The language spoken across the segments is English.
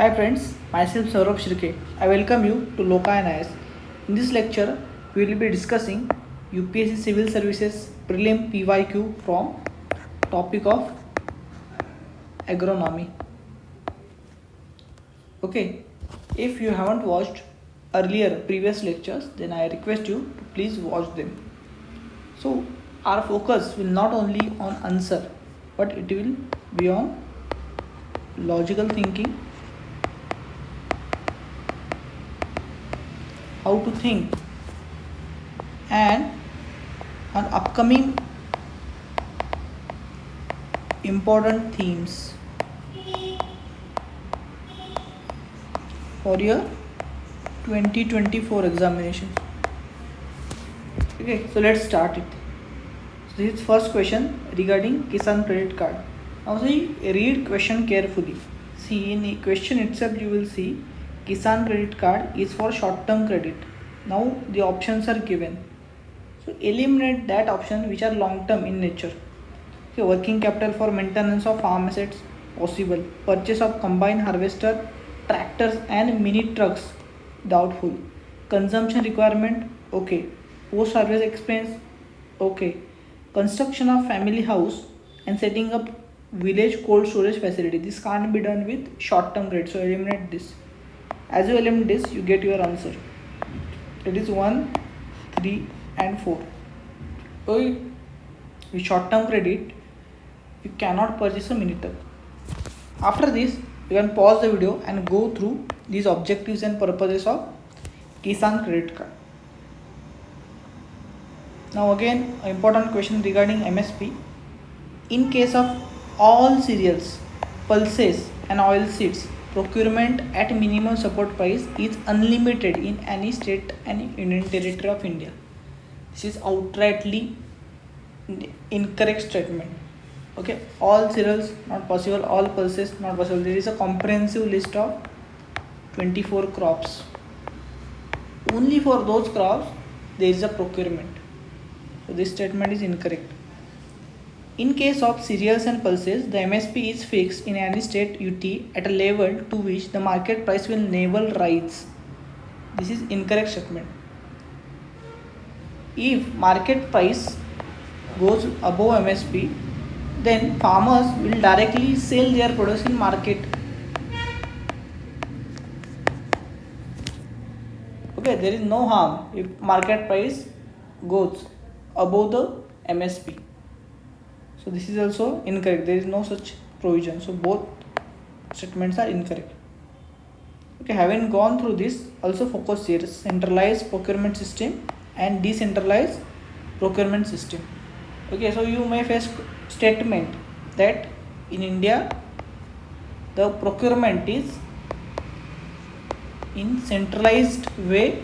Hi friends, myself Saurabh Shirke. I welcome you to Loka and IS. In this lecture, we will be discussing UPSC Civil Services Prelim PYQ from topic of Agronomy. Okay, if you haven't watched earlier previous lectures, then I request you to please watch them. So our focus will not only on answer, but it will be on logical thinking, how to think, and on upcoming important themes for your 2024 examinations. Okay, so let's start it. So this is first question regarding Kisan credit card. Now see, read question carefully. See, in the question itself you will see Kisan credit card is for short term credit. Now the options are given. So eliminate that option which are long term in nature. Okay, working capital for maintenance of farm assets possible. Purchase of combine harvester, tractors and mini trucks doubtful. Consumption requirement okay. Post harvest expense okay. Construction of family house and setting up village cold storage facility. This can't be done with short term credit. So eliminate this. As you eliminate this, you get your answer. It is 1, 3 and 4. So with short term credit, you cannot purchase a mini truck. After this, you can pause the video and go through these objectives and purposes of Kisan credit card. Now again, an important question regarding MSP. In case of all cereals, pulses and oil seeds, procurement at minimum support price is unlimited in any state and union territory of India. This is outrightly incorrect statement. Okay, all cereals not possible, all pulses not possible. There is a comprehensive list of 24 crops. Only for those crops there is a procurement. So this statement is incorrect. In case of cereals and pulses, the MSP is fixed in any state UT at a level to which the market price will never rise. This is incorrect statement. If market price goes above MSP, then farmers will directly sell their products in market. Okay, there is no harm if market price goes above the MSP. So this is also incorrect. There is no such provision. So both statements are incorrect. Okay, having gone through this, also focus here: centralized procurement system and decentralized procurement system. Okay, so you may face statement that in India the procurement is in centralized way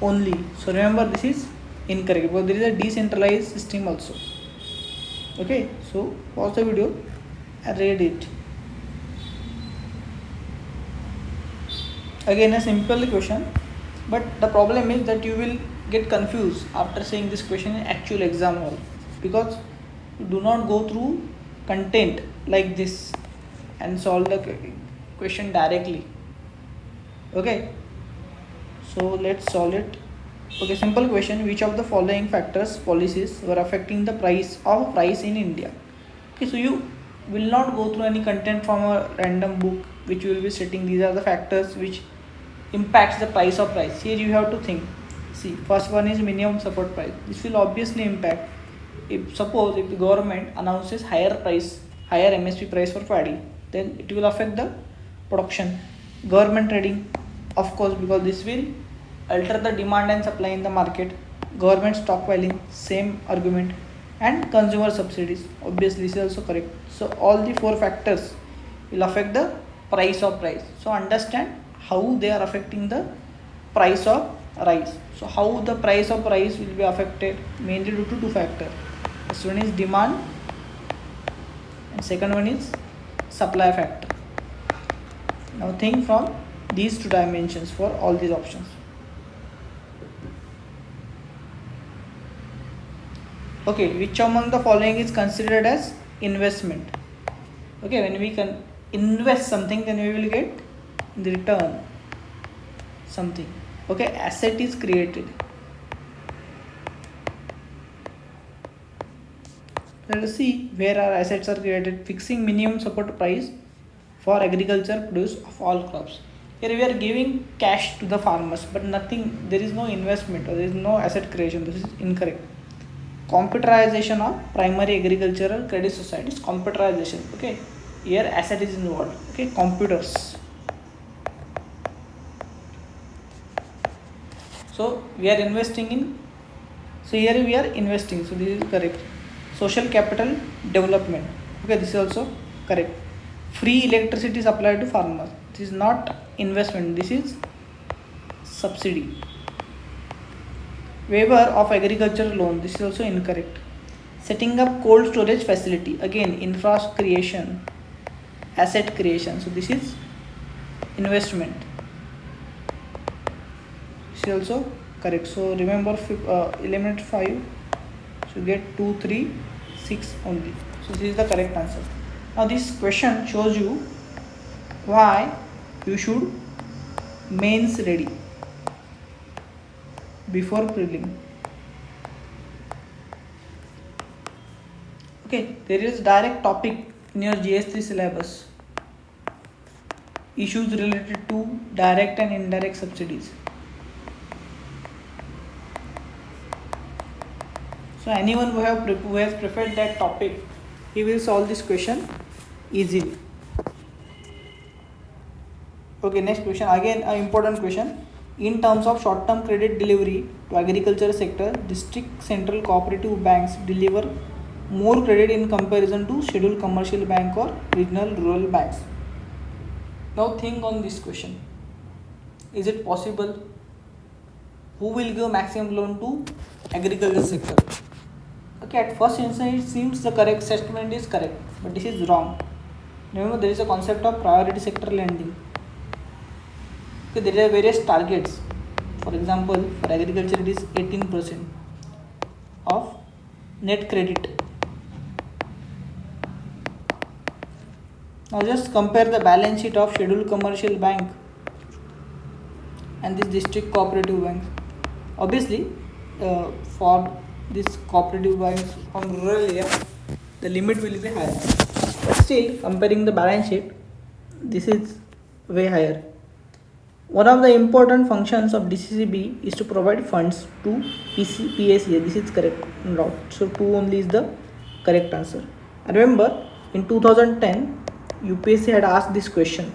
only. So remember, this is incorrect because there is a decentralized system also. Okay, so pause the video and read it. Again, a simple question, but the problem is that you will get confused after seeing this question in actual exam hall, because you do not go through content like this and solve the question directly. Okay, so let's solve it. Okay, simple question: which of the following factors, policies were affecting the price in India? Okay, so you will not go through any content from a random book which you will be stating these are the factors which impacts the price of rice. Here you have to think. See, first one is minimum support price. This will obviously impact if the government announces higher MSP price for paddy, then it will affect the production. Government trading, of course, because this will alter the demand and supply in the market. Government stockpiling, same argument. And consumer subsidies, obviously this is also correct. So all the four factors will affect the price of rice. So understand how they are affecting the price of rice. So how the price of rice will be affected, mainly due to two factors. First one is demand and second one is supply factor. Now think from these two dimensions for all these options. Okay, which among the following is considered as investment? Okay, when we invest something, then we will get in the return something. Okay, asset is created. Let us see where our assets are created. Fixing minimum support price for agriculture produce of all crops. Here we are giving cash to the farmers, but nothing, there is no investment or there is no asset creation. This is incorrect. Computerization of primary agricultural credit societies. Computerization. Okay, here asset is involved. Okay, computers. So we are investing in. So here we are investing. So this is correct. Social capital development. Okay, this is also correct. Free electricity supplied to farmers. This is not investment. This is subsidy. Waiver of agricultural loan. This is also incorrect. Setting up cold storage facility. Again, infra creation, asset creation. So this is investment. This is also correct. So remember, eliminate 5. So get 2, 3, 6 only. So this is the correct answer. Now this question shows you why you should mains ready before prelim. Okay, there is direct topic in your GS3 syllabus. Issues related to direct and indirect subsidies. So anyone who has preferred that topic, he will solve this question easily. Okay, next question, again an important question. In terms of short-term credit delivery to agriculture sector, district central cooperative banks deliver more credit in comparison to scheduled commercial bank or regional rural banks. Now think on this question. Is it possible? Who will give maximum loan to agriculture sector? Okay, at first instance it seems the correct statement is correct, but this is wrong. Remember, there is a concept of priority sector lending. Okay, there are various targets. For example, for agriculture it is 18% of net credit. Now just compare the balance sheet of scheduled commercial bank and this district cooperative bank. Obviously, for this cooperative banks from rural area, the limit will be higher. But still, comparing the balance sheet, this is way higher. One of the important functions of DCCB is to provide funds to PACA. This is correct. No. So 2 only is the correct answer. And remember, in 2010, UPSC had asked this question.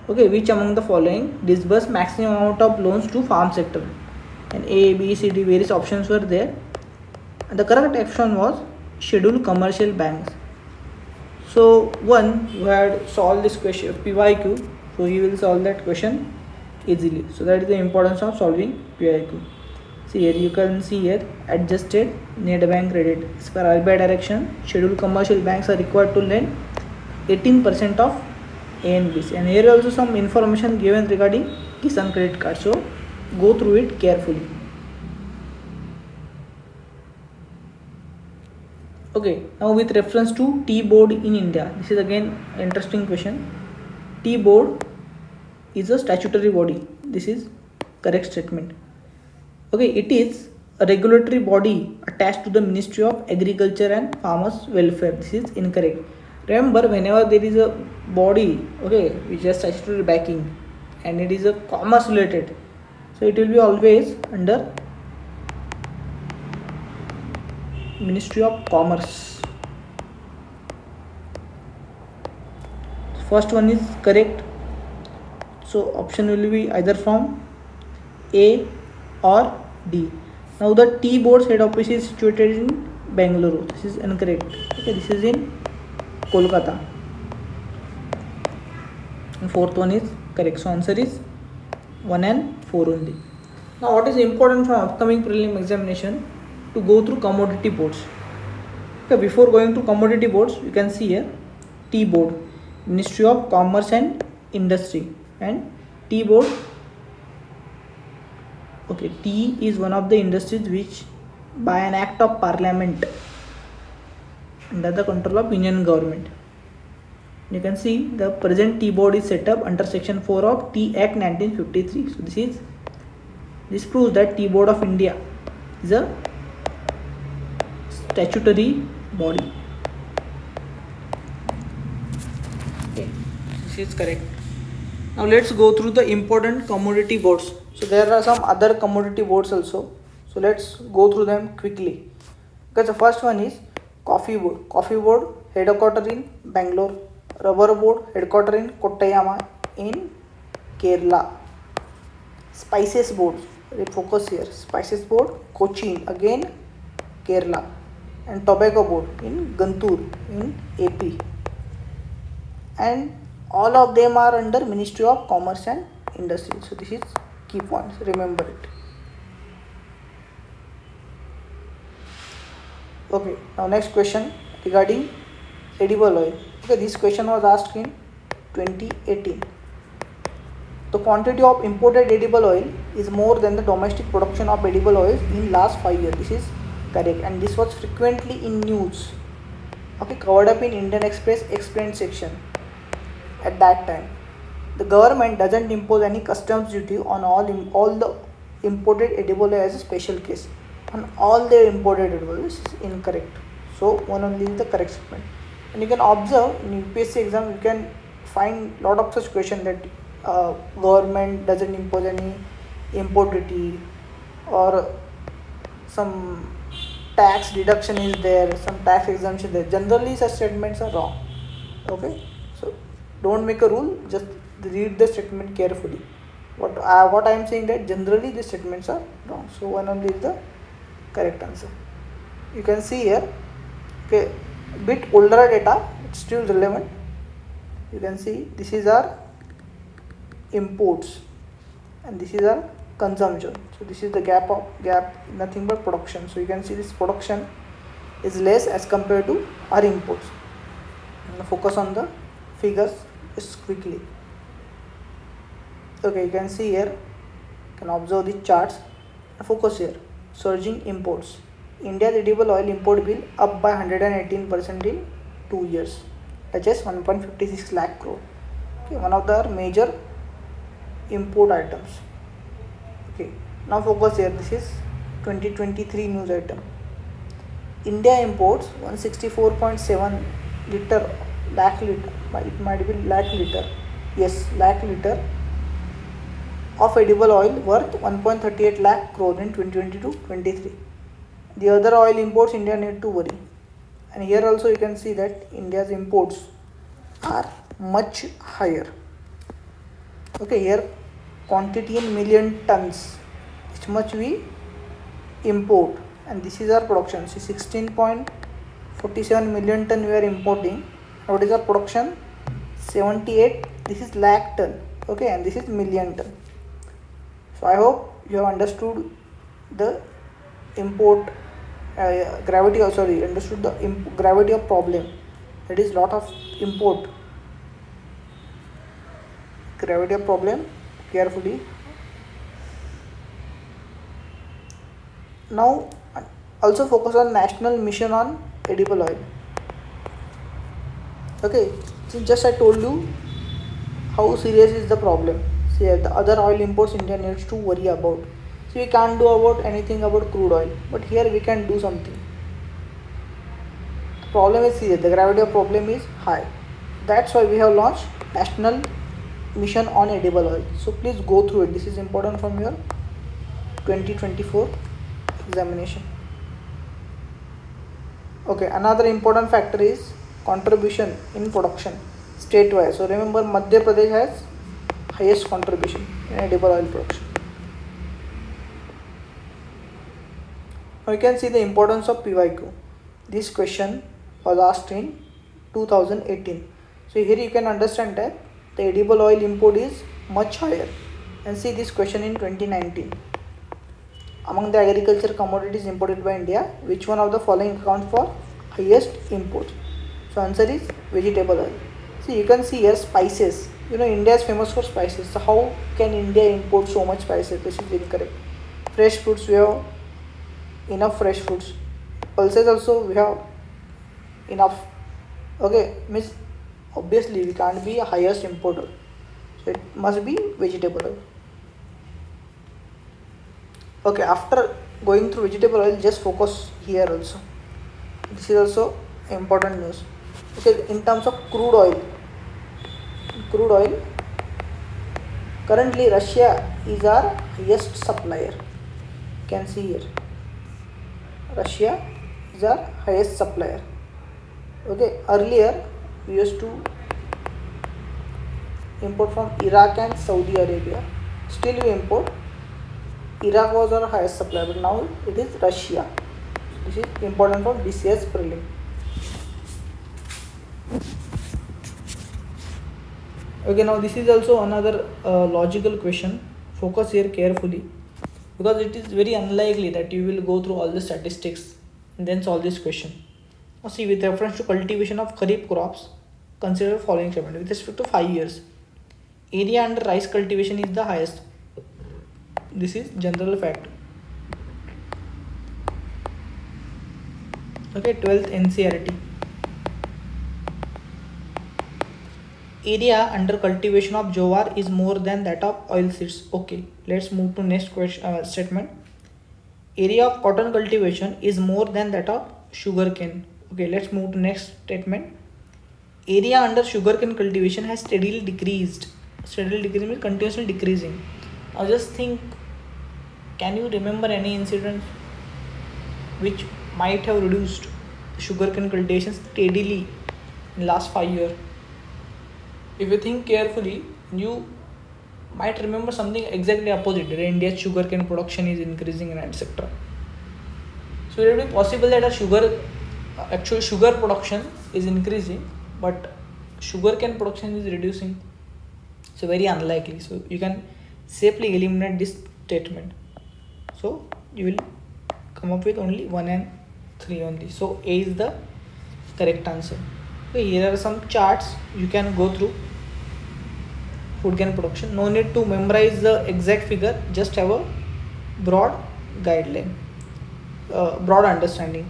Okay, which among the following disburse maximum amount of loans to farm sector? And A, B, C, D, various options were there. And the correct option was scheduled commercial banks. So one who had solved this question PYQ, so he will solve that question easily. So that is the importance of solving PYQ. See here, you can see here adjusted net bank credit. As per RBI direction, scheduled commercial banks are required to lend 18% of A and B. And here also some information given regarding Kisan credit card. So go through it carefully. Okay, now with reference to T-board in India, this is again interesting question. T-board is a statutory body. This is correct statement. Okay, it is a regulatory body attached to the Ministry of Agriculture and Farmers Welfare. This is incorrect. Remember, whenever there is a body, okay, which has statutory backing and it is a commerce related, so it will be always under Ministry of Commerce. First one is correct. So option will be either from A or D. Now the T-board's head office is situated in Bangalore. This is incorrect. Okay, this is in Kolkata. And fourth one is correct. So answer is 1 and 4 only. Now what is important for upcoming prelim examination? To go through commodity boards. Okay, before going to commodity boards, you can see here T-board, Ministry of Commerce and Industry, and T-board. Okay, tea is one of the industries which by an act of parliament under the control of Union government. You can see the present tea board is set up under section 4 of Tea Act 1953. So this proves that Tea Board of India is a statutory body. Okay, this is correct. Now let's go through the important commodity boards. So there are some other commodity boards also. So let's go through them quickly. Because the first one is coffee board. Coffee board headquartered in Bangalore. Rubber board headquartered in Kottayama in Kerala. Spices board, focus here. Spices board Cochin, again Kerala. And tobacco board in Guntur in AP. And all of them are under Ministry of Commerce and Industry. So this is key points, remember it. Okay, now next question regarding edible oil. Okay, this question was asked in 2018. The quantity of imported edible oil is more than the domestic production of edible oils in last 5 years. This is correct, and this was frequently in news. Okay, covered up in Indian Express explained section. At that time, the government doesn't impose any customs duty on all the imported edible oil as a special case. On all the imported edible oils is incorrect. So one only is the correct statement. And you can observe in UPSC exam you can find lot of such questions that government doesn't impose any import duty or some tax deduction is there, some tax exemption there. Generally such statements are wrong. Okay, so don't make a rule, just read the statement carefully. What I am saying that generally the statements are wrong. So one only is the correct answer. You can see here, okay, bit older data, it's still relevant. You can see this is our imports and this is our consumption. So this is the gap, nothing but production. So you can see this production is less as compared to our imports. And focus on the figures just quickly. Okay, you can see here, you can observe the charts. Focus here, surging imports. India's edible oil import bill up by 118% in 2 years, touches 1.56 lakh crore. Okay, one of the major import items. Okay, now focus here, this is 2023 news item. India imports 164.7 lakh liter, it might be lakh liter, yes, lakh liter of edible oil worth 1.38 lakh crore in 2022-23. The other oil imports India need to worry. And here also you can see that India's imports are much higher. Okay, here quantity in million tons, it's much we import, and this is our production. See, 16.47 million ton we are importing. What is our production? 78, this is lakh ton. Okay, and this is million ton. So I hope you have understood the import gravity, understood the gravity of problem. That is lot of import, gravity of problem carefully. Now also focus on national mission on edible oil. Okay, so just I told you how serious is the problem. See, the other oil imports India needs to worry about. So we can't do about anything about crude oil, but here we can do something. The problem is serious, the gravity of problem is high. That's why we have launched national mission on edible oil. So please go through it. This is important from your 2024 examination. Okay, another important factor is contribution in production state-wise. So remember, Madhya Pradesh has highest contribution in edible oil production. Now you can see the importance of PYQ. This question was asked in 2018. So here you can understand that the edible oil import is much higher. And see this question in 2019. Among the agriculture commodities imported by India, which one of the following accounts for highest import? So answer is vegetable oil. See, you can see here spices. You know, India is famous for spices. So how can India import so much spices? This is incorrect. Fresh fruits, we have enough fresh fruits. Pulses also we have enough. Okay, means obviously we can't be a highest importer, so it must be vegetable oil. Okay, after going through vegetable oil, just focus here also. This is also important news. Okay, in terms of crude oil, currently Russia is our highest supplier. You can see here, Russia is our highest supplier. Okay, earlier we used to import from Iraq and Saudi Arabia. Still we import. Iraq was our highest supplier, but now it is Russia. This is important for this year's prelim. Okay, now this is also another logical question. Focus here carefully, because it is very unlikely that you will go through all the statistics and then solve this question. Now see, with reference to cultivation of kharif crops, consider following statement. With respect to 5 years, area under rice cultivation is the highest. This is general fact. Okay, 12th NCERT. Area under cultivation of jowar is more than that of oilseeds. Okay, let's move to next question statement. Area of cotton cultivation is more than that of sugarcane. Okay, let's move to next statement. Area under sugarcane cultivation has steadily decreased. Steadily decreasing means continuously decreasing. Now just think, can you remember any incident which might have reduced sugarcane cultivation steadily in last 5 years? If you think carefully, you might remember something exactly opposite. India's sugarcane production is increasing and etc. So it will be possible that actual sugar production is increasing, but sugarcane production is reducing. So very unlikely. So you can safely eliminate this statement. So you will come up with only 1 and 3 only. So A is the correct answer. Okay, here are some charts you can go through. Food grain production. No need to memorize the exact figure. Just have a broad guideline, broad understanding.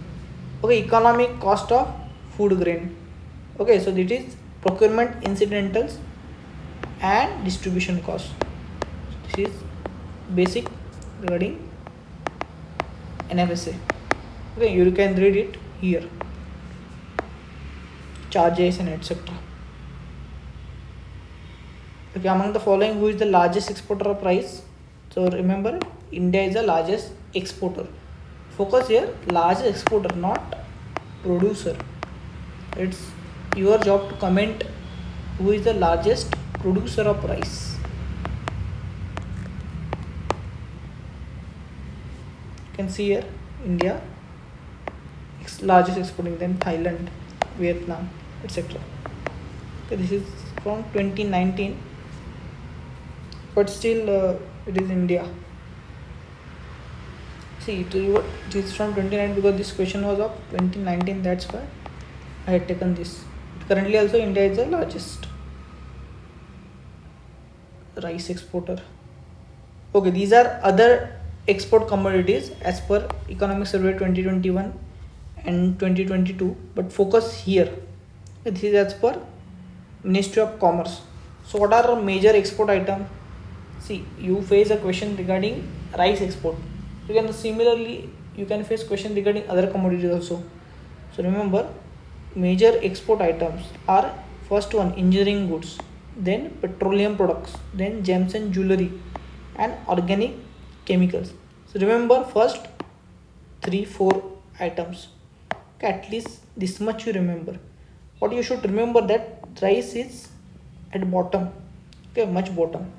Okay, economic cost of food grain. Okay, so this is procurement incidentals and distribution cost. This is basic regarding NFSA. Okay, you can read it here. Charges and etc. Okay, among the following, who is the largest exporter of rice? So remember, India is the largest exporter. Focus here, largest exporter, not producer. It's your job to comment who is the largest producer of rice. You can see here, India largest exporting, then Thailand, Vietnam, etc. Okay, this is from 2019, but still it is India. See, it is from 2019 because this question was of 2019. That's why I had taken this. Currently, also India is the largest rice exporter. Okay, these are other export commodities as per Economic Survey 2021 and 2022. But focus here. This is as per Ministry of Commerce. So what are major export items? See, you face a question regarding rice export. You can similarly face question regarding other commodities also. So remember, major export items are first one engineering goods, then petroleum products, then gems and jewelry, and organic chemicals. So remember first 3-4 items. Okay, at least this much you remember. What you should remember that rice is at bottom. Okay, much bottom.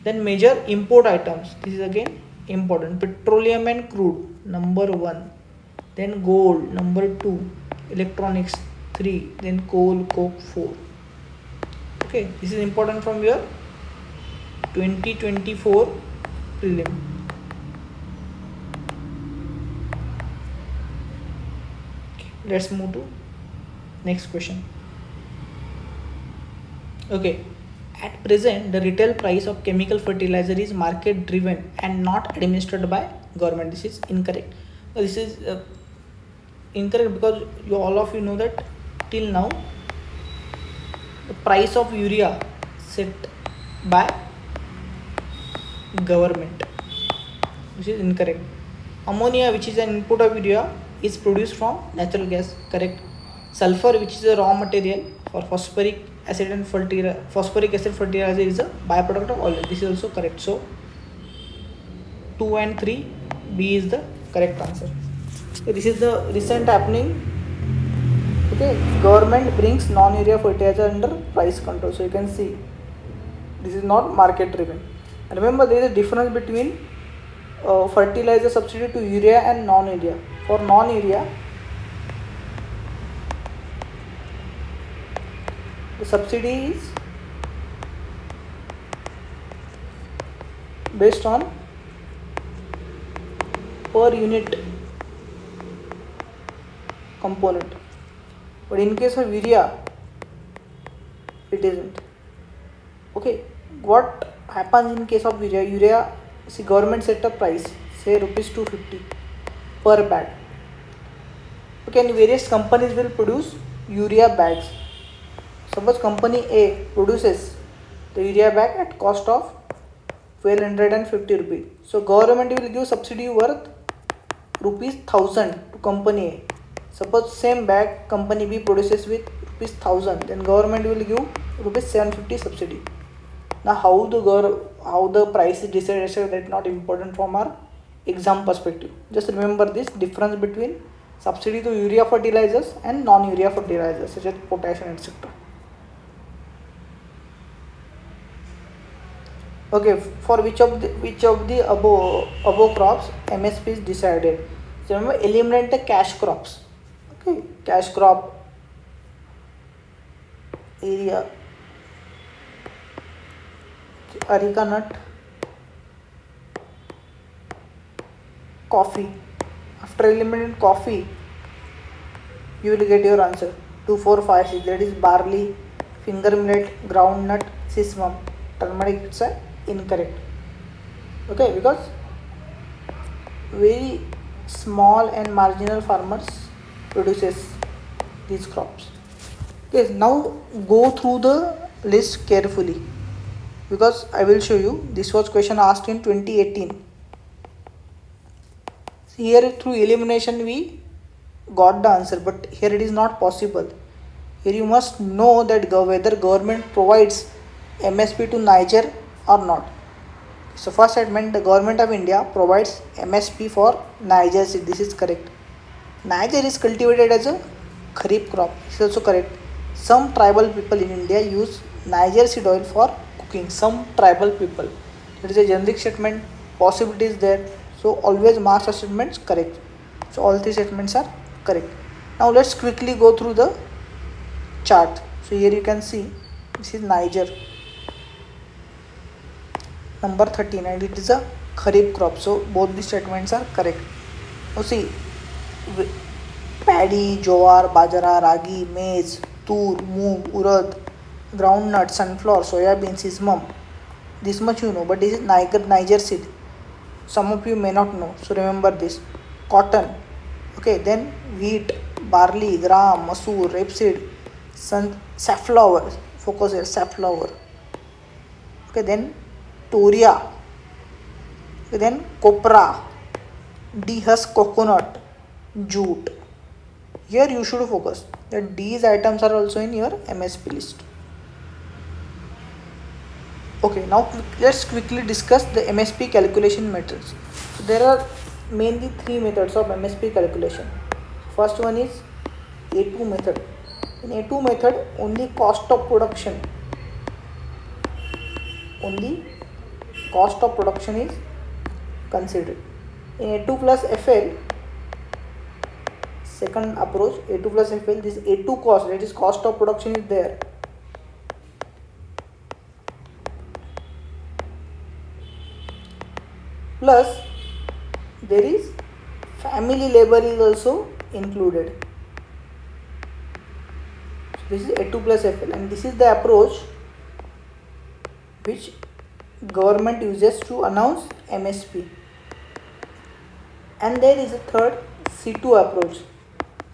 Then major import items. This is again important. Petroleum and crude, number 1. Then gold, number 2. Electronics, 3. Then coal, coke, 4. Okay, this is important from your 2024 prelim. Okay, let's move to next question. Okay, at present the retail price of chemical fertilizer is market driven and not administered by government. This is incorrect. This is incorrect because all of you know that till now the price of urea set by government, which is incorrect. Ammonia, which is an input of urea, is produced from natural gas, correct. Sulfur, which is a raw material for phosphoric acid and phosphoric acid fertilizer, is a byproduct of oil. This is also correct. So 2 and 3, B is the correct answer. So this is the recent happening. Okay, government brings non-urea fertilizer under price control. So you can see this is not market driven. And remember, there is a difference between fertilizer subsidy to urea and non-urea. For non-urea, the subsidy is based on per unit component, but in case of urea it isn't. Okay, what happens in case of urea? See, government set a price, say rupees 250 per bag. Okay, and various companies will produce urea bags. Suppose company A produces the urea bag at cost of 1250 rupees. So government will give subsidy worth rupees 1000 to company A. Suppose same bag company B produces with rupees 1000, then government will give rupees 750 subsidy. Now how the price is decided, that is not important from our exam perspective. Just remember this difference between subsidy to urea fertilizers and non-urea fertilizers such as potassium, etc. Okay, for which of the above crops MSP is decided? So remember, eliminate the cash crops. Okay, cash crop area, areca nut, coffee. After eliminating coffee, you will get your answer 2, 4, 5, 6. That is barley, finger millet, groundnut, sesame. Turmeric, it's incorrect. Okay, because very small and marginal farmers produces these crops. Okay, now go through the list carefully, because I will show you. This was question asked in 2018. Here through elimination we got the answer, but here it is not possible. Here you must know that whether government provides MSP to Niger or not. So first statement, the government of India provides MSP for Niger seed. This is correct. Niger is cultivated as a kharif crop. This is also correct. Some tribal people in India use Niger seed oil for cooking. Some tribal people. It is a generic statement. Possibility is there. So always mark the statements correct. So all three statements are correct. Now let's quickly go through the chart. So here you can see this is Niger. Number 39, it is a kharif crop. So both the statements are correct. Now see, paddy, jowar, bajra, ragi, maize, tur, moong, urad, groundnut, sunflower, soybean, sesame. This much you know, but this is Niger seed. Some of you may not know, so remember this. Cotton, okay, then wheat, barley, gram, masoor, rapeseed, safflower. Focus here, safflower. Okay, then Toria, okay, then copra, dehusked coconut, jute. Here you should focus that these items are also in your MSP list. Okay, now let's quickly discuss the MSP calculation methods. So there are mainly three methods of MSP calculation. First one is A2 method. In A2 method, only cost of production is considered. In A2 plus FL, second approach, A2 plus FL, this A2 cost, that is cost of production, is there. Plus there is family labor is also included. So this is A2 plus FL, and this is the approach which government uses to announce MSP. And there is a third C2 approach.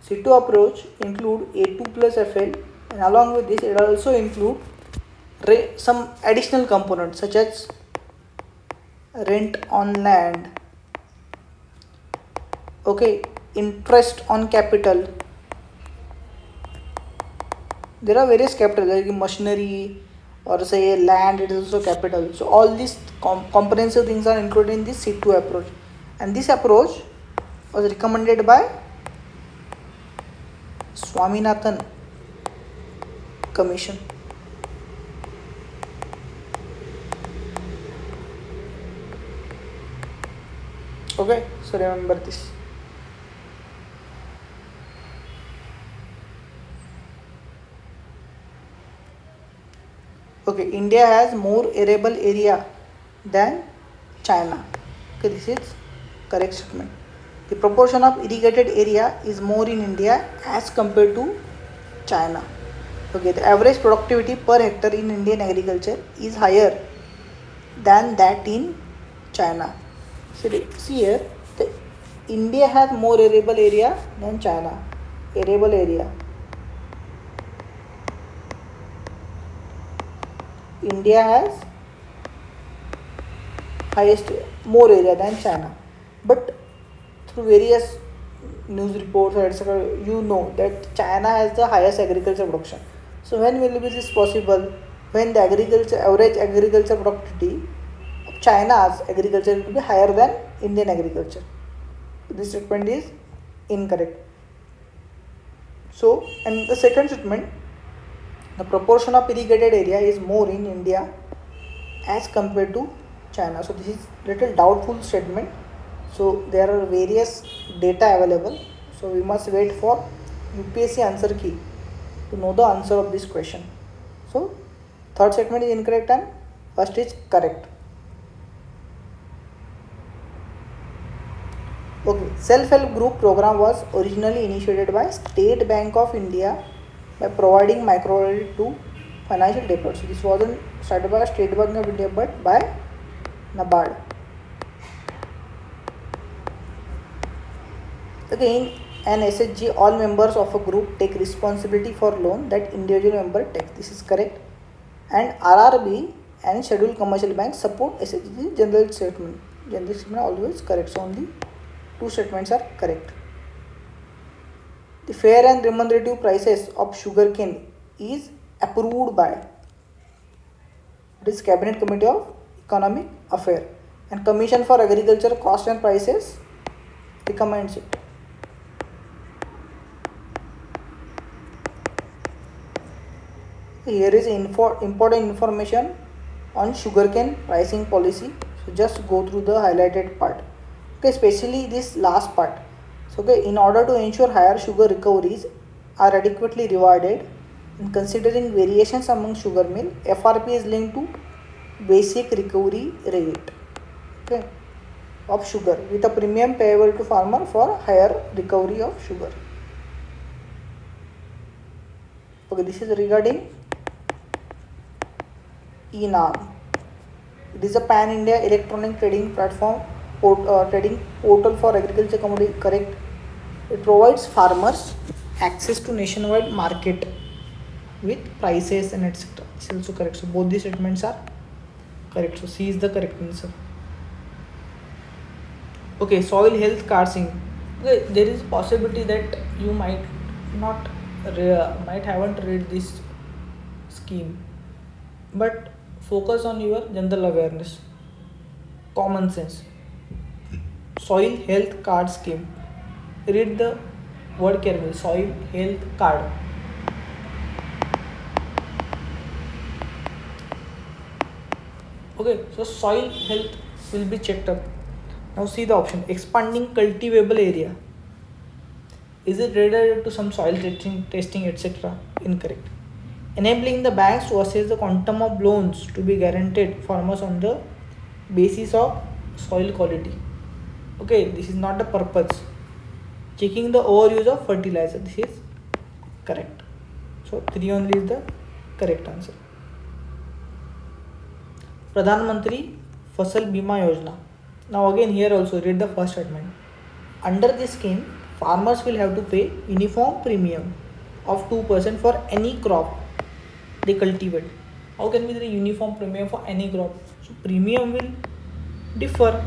C2 approach include A2 plus FL And along with this, it also include some additional components such as rent on land, okay, interest on capital. There are various capital like machinery or say land, it is also capital. So all these comprehensive things are included in this C2 approach, and this approach was recommended by Swaminathan Commission. Okay, so remember this. Okay, India has more arable area than China. Okay, this is correct statement. The proportion of irrigated area is more in India as compared to China. Okay, the average productivity per hectare in Indian agriculture is higher than that in China. So see here, India has more arable area than China. Arable area. India has highest more area than China, but through various news reports or etc., you know that China has the highest agriculture production. So when will this possible? When the average agriculture productivity of China's agriculture will be higher than Indian agriculture. This statement is incorrect. So, and the second statement, the proportion of irrigated area is more in India as compared to China. So this is little doubtful statement. So there are various data available. So we must wait for UPSC answer key to know the answer of this question. So third statement is incorrect and first is correct. Okay, self-help group program was originally initiated by State Bank of India by providing microcredit to financial debtors. So this wasn't started by State Bank of India but by NABARD. Again, an SHG, all members of a group take responsibility for loan that individual member takes. This is correct. And RRB and scheduled commercial banks support SHG general statement. General statement always correct. So only two statements are correct. The fair and remunerative prices of sugarcane is approved by this Cabinet Committee of Economic Affairs, and Commission for Agriculture Cost and Prices recommends it. Here is important information on sugarcane pricing policy. So just go through the highlighted part. Okay, especially this last part. So okay, in order to ensure higher sugar recoveries are adequately rewarded, and considering variations among sugar mill, FRP is linked to basic recovery rate, okay, of sugar with a premium payable to farmer for higher recovery of sugar. Okay, this is regarding ENAM. It is a pan-India electronic trading platform, trading portal for agriculture commodity. Correct. It provides farmers access to nationwide market with prices and etc. This is also correct. So both these statements are correct. So C is the correct answer. Okay, soil health carding. Okay, there is a possibility that you might haven't read this scheme, but focus on your general awareness, common sense. Soil health card scheme. Read the word carefully. Soil health card. Okay, so soil health will be checked up. Now see the option. Expanding cultivable area. Is it related to some soil testing etc.? Incorrect. Enabling the banks to assess the quantum of loans to be guaranteed farmers on the basis of soil quality. Okay, this is not the purpose. Checking the overuse of fertilizer. This is correct. So 3 only is the correct answer. Pradhan Mantri Fasal Bima Yojana. Now again here also read the first statement. Under this scheme, farmers will have to pay uniform premium of 2% for any crop they cultivate. How can be the uniform premium for any crop? So premium will differ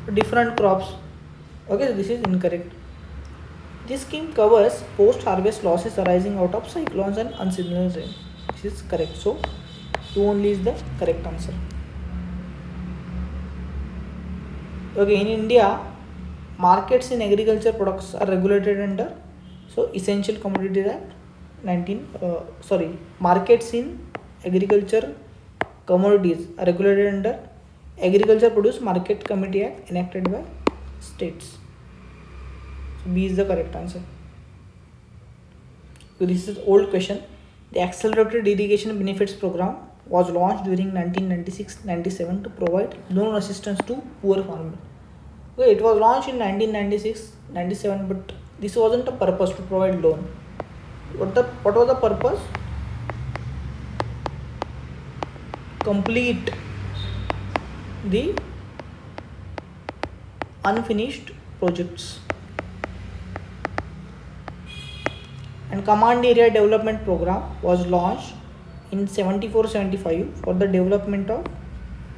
for different crops. Okay, so this is incorrect. This scheme covers post-harvest losses arising out of cyclones and unseasonal rain. This is correct. So 2 only is the correct answer. Okay, in India, markets in agriculture products are regulated under Essential Commodities Act markets in agriculture commodities are regulated under Agriculture Produce Market Committee Act enacted by states. So B is the correct answer. So this is old question. The Accelerated Irrigation Benefits Program was launched during 1996-97 to provide loan assistance to poor farmers. Okay, it was launched in 1996-97, but this wasn't a purpose to provide loan. What was the purpose? Complete the unfinished projects. And Command Area Development Program was launched in 74-75 for the development of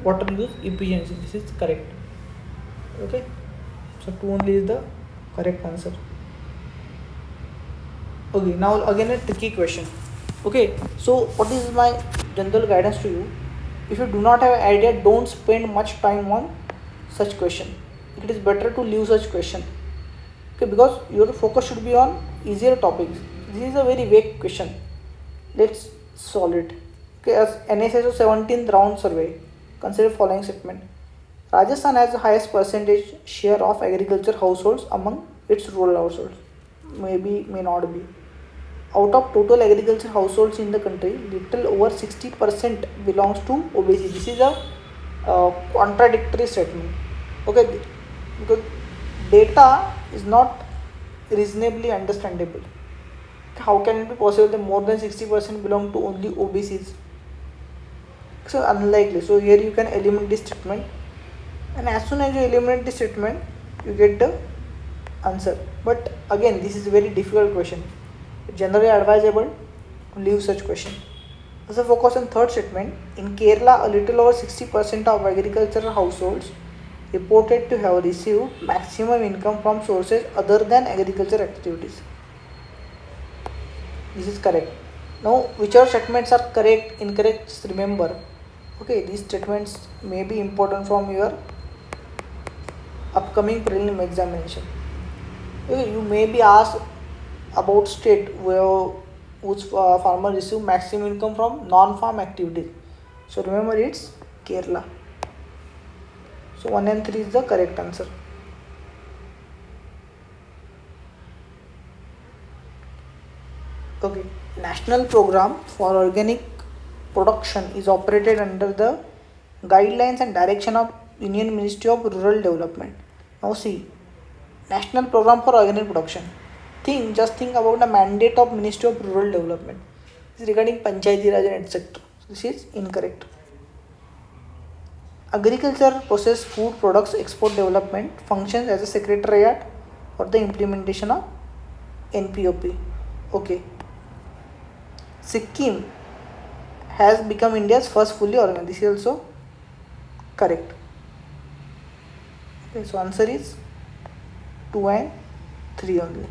water use efficiency. This is correct. Okay, so 2 only is the correct answer. Okay, now again a tricky question. Okay, so what is my general guidance to you? If you do not have an idea, don't spend much time on such question. It is better to leave such question. Okay, because your focus should be on easier topics. This is a very vague question. Let's solve it. Okay, as NSSO 17th round survey, consider following statement. Rajasthan has the highest percentage share of agriculture households among its rural households. Maybe, may not be. Out of total agriculture households in the country, little over 60% belongs to OBC. This is a contradictory statement. Okay, because data is not reasonably understandable. How can it be possible that more than 60% belong to only OBCs? So unlikely. So here you can eliminate this statement, and as soon as you eliminate this statement, you get the answer. But again, this is a very difficult question. Generally advisable to leave such question. As a focus on third statement, in Kerala, a little over 60% of agricultural households reported to have received maximum income from sources other than agriculture activities. This is correct. Now, whichever statements are correct, incorrect, just remember. Okay, these statements may be important from your upcoming prelim examination. Okay, you may be asked about state whose farmer receive maximum income from non-farm activities. So remember, it's Kerala. So 1 and 3 is the correct answer. Okay, National Program for Organic Production is operated under the guidelines and direction of Union Ministry of Rural Development. Now see, National Program for Organic Production. Just think about the mandate of Ministry of Rural Development. This is regarding Panchayati Raj and etc. This is incorrect. Agriculture Processed Food Products Export Development functions as a secretariat for the implementation of NPOP. Okay. Sikkim has become India's first fully organized. This is also correct. Okay, so answer is 2 and 3 only.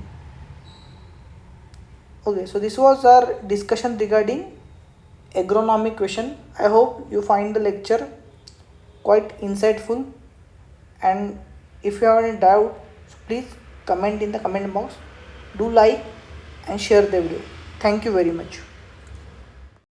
Okay, so this was our discussion regarding agronomy question. I hope you find the lecture quite insightful, and if you have any doubt, please comment in the comment box. Do like and share the video. Thank you very much.